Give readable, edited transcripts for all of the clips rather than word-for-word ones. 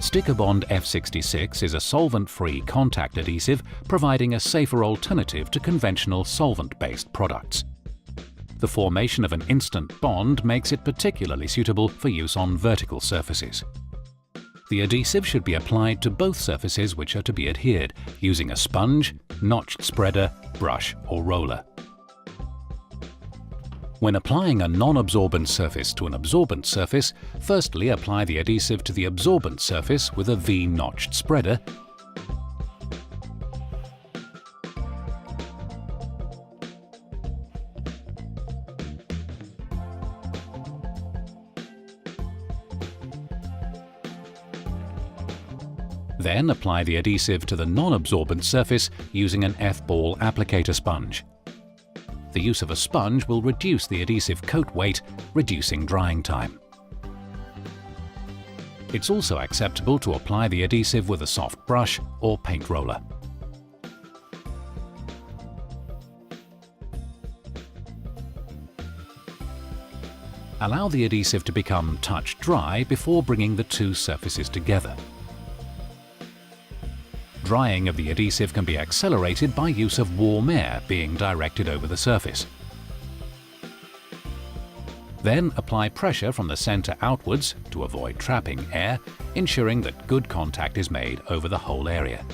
Styccobond F66 is a solvent-free contact adhesive providing a safer alternative to conventional solvent-based products. The formation of an instant bond makes it particularly suitable for use on vertical surfaces. The adhesive should be applied to both surfaces which are to be adhered, using a sponge, notched spreader, brush or roller. When applying a non-absorbent surface to an absorbent surface, firstly apply the adhesive to the absorbent surface with a V-notched spreader, then apply the adhesive to the non-absorbent surface using an F-ball applicator sponge. The use of a sponge will reduce the adhesive coat weight, reducing drying time. It's also acceptable to apply the adhesive with a soft brush or paint roller. Allow the adhesive to become touch dry before bringing the two surfaces together. Drying of the adhesive can be accelerated by use of warm air being directed over the surface. Then apply pressure from the center outwards to avoid trapping air, ensuring that good contact is made over the whole area.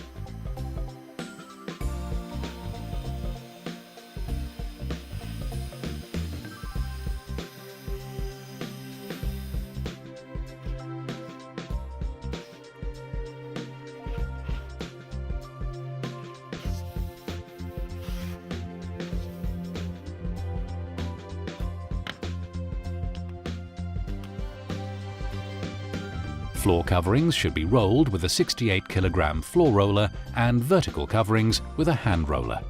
Floor coverings should be rolled with a 68 kg floor roller and vertical coverings with a hand roller.